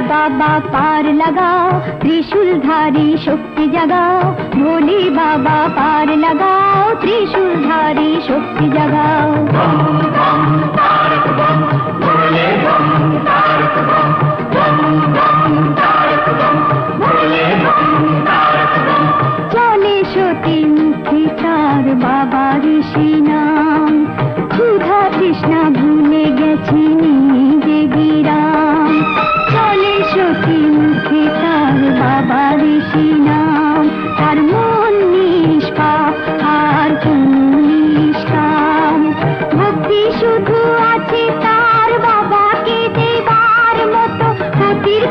बाबा पार लगाओ, त्रिशूलधारी शक्ति जगाओ। भोले बाबा पार लगाओ, त्रिशूलधारी शक्ति जगाओ। बम बम तारक बम, भोले बम तारक बम, बम बम तारक बम, भोले बम तारक बम। चले सती मुखे तार बाबा ऋषि नाम, क्षुधा तृष्णा भूले गेছি নিজে বিরাম। চলে সতী মুখে তার বাবা ঋষি নাম, তার মন নিষ্পাপ আর কোনো নিষ্কাম। ভক্তি শুধু আছে তার বাবাকে দেবার মতো, ক্ষতির